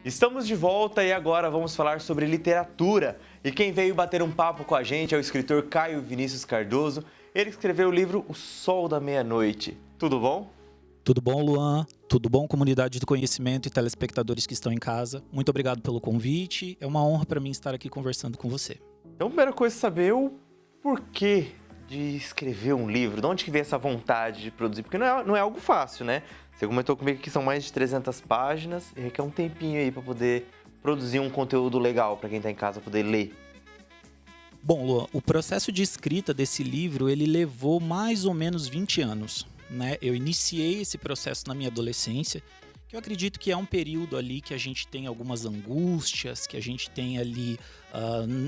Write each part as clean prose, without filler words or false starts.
Estamos de volta e agora vamos falar sobre literatura. E quem veio bater um papo com a gente é o escritor Caio Vinícius Cardoso. Ele escreveu o livro O Sol da Meia-Noite. Tudo bom? Tudo bom, Luan? Tudo bom, comunidade do conhecimento e telespectadores que estão em casa? Muito obrigado pelo convite. É uma honra para mim estar aqui conversando com você. Então, a primeira coisa é saber o porquê de escrever um livro. De onde que vem essa vontade de produzir? Porque não é algo fácil, né? Você comentou comigo que são mais de 300 páginas e requer um tempinho aí para poder produzir um conteúdo legal para quem está em casa poder ler. Bom, Luan, o processo de escrita desse livro, ele levou mais ou menos 20 anos, né? Eu iniciei esse processo na minha adolescência, que eu acredito que é um período ali que a gente tem algumas angústias, que a gente tem ali,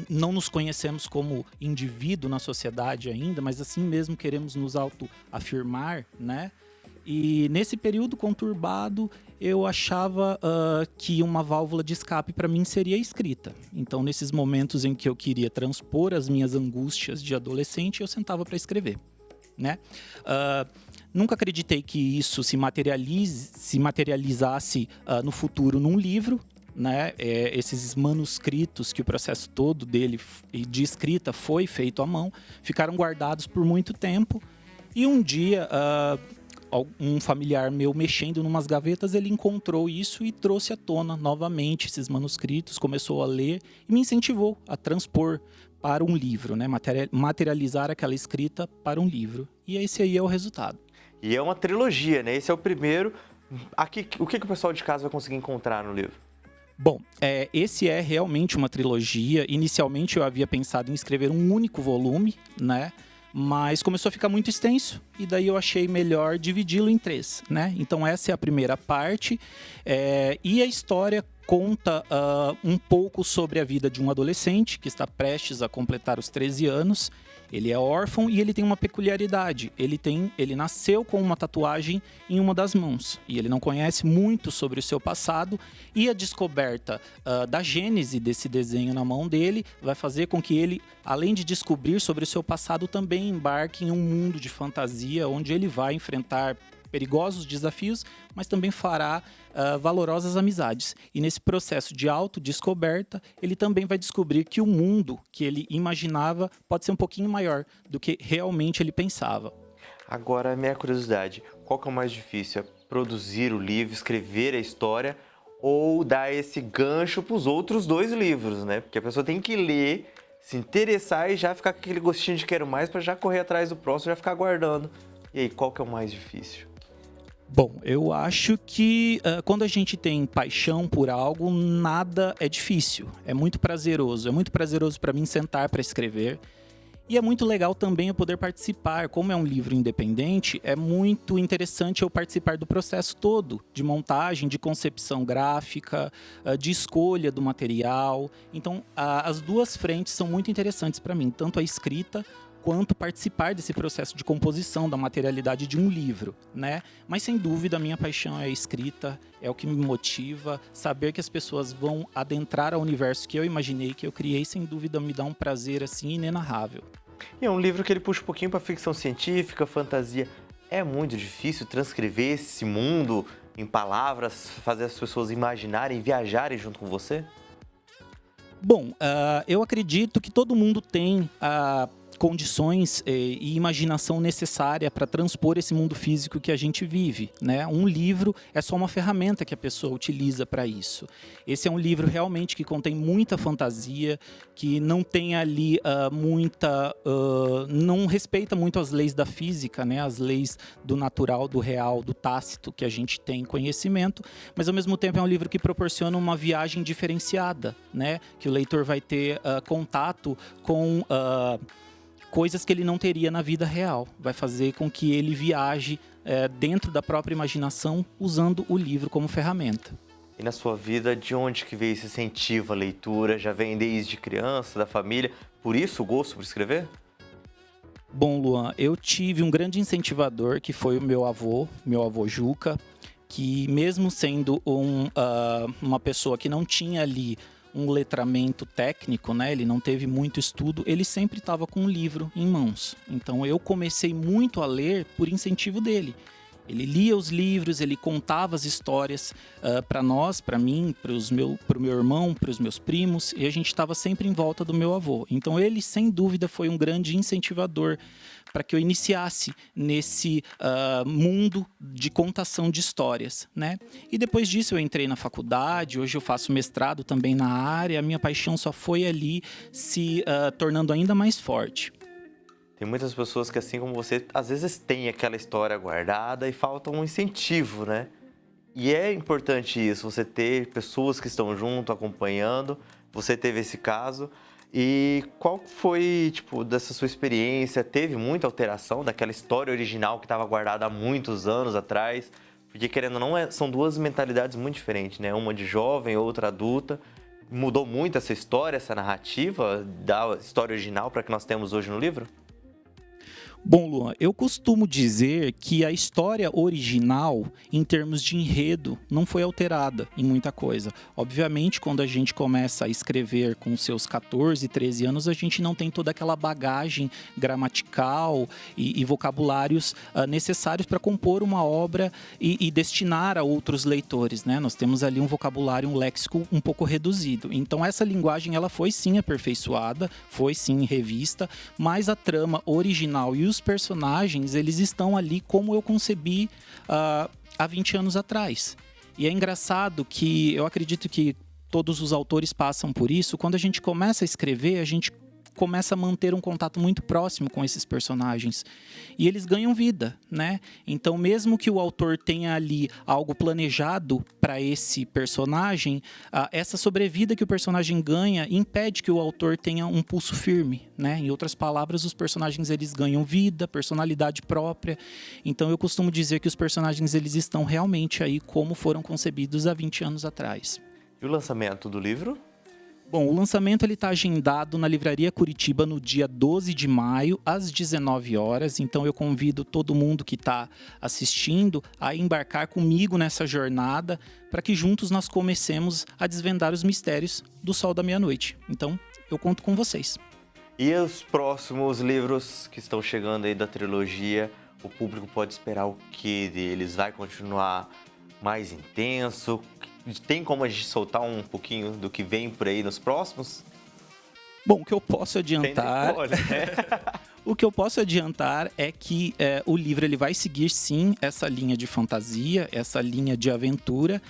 não nos conhecemos como indivíduo na sociedade ainda, mas assim mesmo queremos nos autoafirmar, né? E nesse período conturbado, eu achava que uma válvula de escape para mim seria a escrita. Então, nesses momentos em que eu queria transpor as minhas angústias de adolescente, eu sentava para escrever, né? Nunca acreditei que isso se materializasse no futuro num livro, né? Esses manuscritos, que o processo todo dele de escrita foi feito à mão, ficaram guardados por muito tempo. E um dia, um familiar meu mexendo numas gavetas, ele encontrou isso e trouxe à tona novamente esses manuscritos, começou a ler e me incentivou a transpor para um livro, né? Materializar aquela escrita para um livro. E esse aí é o resultado. E é uma trilogia, né? Esse é o primeiro. Aqui, o que o pessoal de casa vai conseguir encontrar no livro? Bom, esse é realmente uma trilogia. Inicialmente eu havia pensado em escrever um único volume, né? Mas começou a ficar muito extenso e daí eu achei melhor dividi-lo em 3, né? Então essa é a primeira parte e a história conta um pouco sobre a vida de um adolescente que está prestes a completar os 13 anos. Ele é órfão e ele tem uma peculiaridade. Ele nasceu com uma tatuagem em uma das mãos e ele não conhece muito sobre o seu passado, e a descoberta da gênese desse desenho na mão dele vai fazer com que ele, além de descobrir sobre o seu passado, também embarque em um mundo de fantasia onde ele vai enfrentar perigosos desafios, mas também fará valorosas amizades. E nesse processo de autodescoberta, ele também vai descobrir que o mundo que ele imaginava pode ser um pouquinho maior do que realmente ele pensava. Agora, minha curiosidade, qual que é o mais difícil? É produzir o livro, escrever a história ou dar esse gancho para os outros 2 livros, né? Porque a pessoa tem que ler, se interessar e já ficar com aquele gostinho de quero mais para já correr atrás do próximo, já ficar aguardando. E aí, qual que é o mais difícil? Bom, eu acho que quando a gente tem paixão por algo, nada é difícil. É muito prazeroso. É muito prazeroso para mim sentar para escrever. E é muito legal também eu poder participar. Como é um livro independente, é muito interessante eu participar do processo todo, de montagem, de concepção gráfica, de escolha do material. Então, as 2 frentes são muito interessantes para mim, tanto a escrita quanto participar desse processo de composição da materialidade de um livro, né? Mas sem dúvida a minha paixão é a escrita, é o que me motiva. Saber que as pessoas vão adentrar ao universo que eu imaginei, que eu criei, sem dúvida me dá um prazer assim inenarrável. E é um livro que ele puxa um pouquinho para ficção científica, fantasia. É muito difícil transcrever esse mundo em palavras, fazer as pessoas imaginarem, viajarem junto com você? Bom, eu acredito que todo mundo tem condições e imaginação necessária para transpor esse mundo físico que a gente vive, né? Um livro é só uma ferramenta que a pessoa utiliza para isso. Esse é um livro realmente que contém muita fantasia, que não tem ali não respeita muito as leis da física, né? As leis do natural, do real, do tácito que a gente tem conhecimento, mas ao mesmo tempo é um livro que proporciona uma viagem diferenciada, né? Que o leitor vai ter contato com coisas que ele não teria na vida real. Vai fazer com que ele viaje dentro da própria imaginação, usando o livro como ferramenta. E na sua vida, de onde que veio esse incentivo à leitura? Já vem desde criança, da família? Por isso o gosto por escrever? Bom, Luan, eu tive um grande incentivador que foi o meu avô Juca, que mesmo sendo uma pessoa que não tinha ali um letramento técnico, né? Ele não teve muito estudo, ele sempre estava com um livro em mãos. Então eu comecei muito a ler por incentivo dele. Ele lia os livros, ele contava as histórias para nós, para mim, para o meu irmão, para os meus primos, e a gente estava sempre em volta do meu avô. Então ele, sem dúvida, foi um grande incentivador para que eu iniciasse nesse mundo de contação de histórias, né? E depois disso eu entrei na faculdade, hoje eu faço mestrado também na área, a minha paixão só foi ali se tornando ainda mais forte. Tem muitas pessoas que, assim como você, às vezes tem aquela história guardada e falta um incentivo, né? E é importante isso, você ter pessoas que estão junto, acompanhando. Você teve esse caso. E qual foi, tipo, dessa sua experiência? Teve muita alteração daquela história original que estava guardada há muitos anos atrás? Porque, querendo ou não, são duas mentalidades muito diferentes, né? Uma de jovem, outra adulta. Mudou muito essa história, essa narrativa da história original para que nós temos hoje no livro? Bom, Luan, eu costumo dizer que a história original, em termos de enredo, não foi alterada em muita coisa. Obviamente, quando a gente começa a escrever com seus 14, 13 anos, a gente não tem toda aquela bagagem gramatical e vocabulários necessários para compor uma obra e destinar a outros leitores, né? Nós temos ali um vocabulário, um léxico um pouco reduzido. Então, essa linguagem ela foi sim aperfeiçoada, foi sim revista, mas a trama original e os personagens, eles estão ali como eu concebi há 20 anos atrás. E é engraçado que eu acredito que todos os autores passam por isso. Quando a gente começa a escrever, a gente começa a manter um contato muito próximo com esses personagens. E eles ganham vida, né? Então, mesmo que o autor tenha ali algo planejado para esse personagem, essa sobrevida que o personagem ganha impede que o autor tenha um pulso firme, né? Em outras palavras, os personagens eles ganham vida, personalidade própria. Então, eu costumo dizer que os personagens eles estão realmente aí como foram concebidos há 20 anos atrás. E o lançamento do livro? Bom, o lançamento está agendado na Livraria Curitiba no dia 12 de maio, às 19 horas. Então, eu convido todo mundo que está assistindo a embarcar comigo nessa jornada para que juntos nós comecemos a desvendar os mistérios do Sol da Meia-Noite. Então, eu conto com vocês. E os próximos livros que estão chegando aí da trilogia, o público pode esperar o que deles? Vai continuar mais intenso? Tem como a gente soltar um pouquinho do que vem por aí nos próximos? Bom, o que eu posso adiantar... né? O que eu posso adiantar é que o livro ele vai seguir, sim, essa linha de fantasia, essa linha de aventura.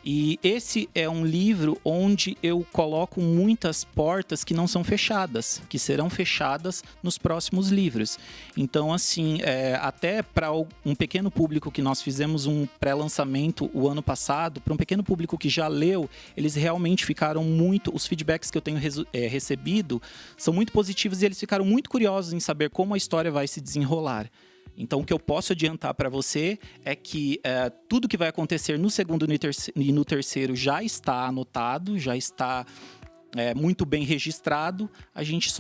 E esse é um livro onde eu coloco muitas portas que não são fechadas, que serão fechadas nos próximos livros. Então, assim, até para um pequeno público que nós fizemos um pré-lançamento o ano passado, para um pequeno público que já leu, eles realmente ficaram muito... Os feedbacks que eu tenho recebido são muito positivos e eles ficaram muito curiosos em saber como a história vai se desenrolar. Então, o que eu posso adiantar para você é que tudo que vai acontecer no segundo e no terceiro já está anotado, já está muito bem registrado. A gente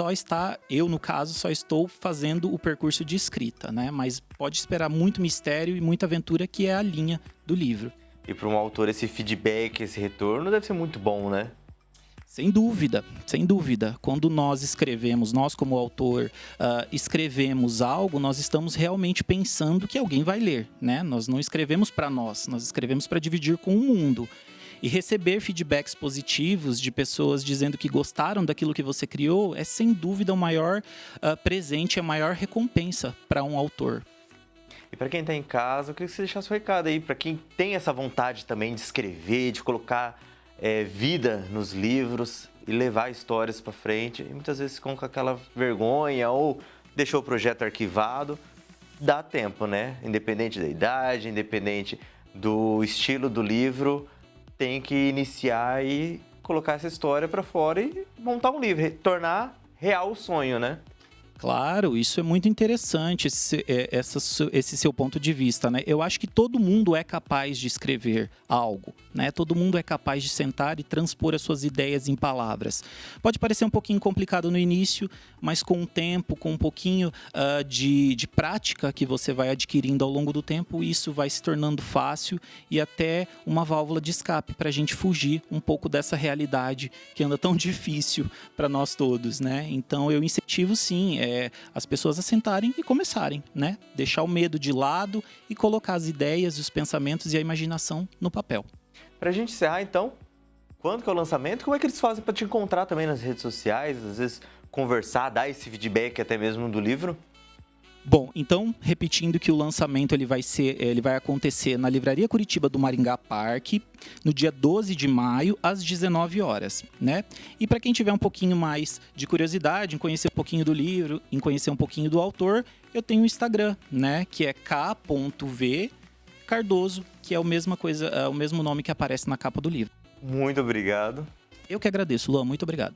eu no caso, só estou fazendo o percurso de escrita, né? Mas pode esperar muito mistério e muita aventura, que é a linha do livro. E para um autor, esse feedback, esse retorno deve ser muito bom, né? Sem dúvida, sem dúvida. Quando nós escrevemos, nós como autor escrevemos algo, nós estamos realmente pensando que alguém vai ler, né? Nós não escrevemos para nós escrevemos para dividir com o mundo. E receber feedbacks positivos de pessoas dizendo que gostaram daquilo que você criou é sem dúvida o maior presente, a maior recompensa para um autor. E para quem está em casa, eu queria que você deixasse um recado aí, para quem tem essa vontade também de escrever, de colocar vida nos livros e levar histórias para frente, e muitas vezes com aquela vergonha ou deixou o projeto arquivado. Dá tempo, né? Independente da idade, independente do estilo do livro, tem que iniciar e colocar essa história para fora e montar um livro, tornar real o sonho, né? Claro, isso é muito interessante, esse seu ponto de vista, né? Eu acho que todo mundo é capaz de escrever algo, né? Todo mundo é capaz de sentar e transpor as suas ideias em palavras. Pode parecer um pouquinho complicado no início, mas com o tempo, com um pouquinho de prática que você vai adquirindo ao longo do tempo, isso vai se tornando fácil e até uma válvula de escape para a gente fugir um pouco dessa realidade que anda tão difícil para nós todos, né? Então eu incentivo sim, as pessoas assentarem e começarem, né? Deixar o medo de lado e colocar as ideias, os pensamentos e a imaginação no papel. Pra gente encerrar, então, quando que é o lançamento? Como é que eles fazem para te encontrar também nas redes sociais? Às vezes conversar, dar esse feedback até mesmo do livro? Bom, então, repetindo que o lançamento ele vai acontecer na Livraria Curitiba do Maringá Parque, no dia 12 de maio, às 19 horas, né? E para quem tiver um pouquinho mais de curiosidade em conhecer um pouquinho do livro, em conhecer um pouquinho do autor, eu tenho o Instagram, né? Que é k.v.cardoso, que é a mesma coisa, é o mesmo nome que aparece na capa do livro. Muito obrigado. Eu que agradeço, Luan, muito obrigado.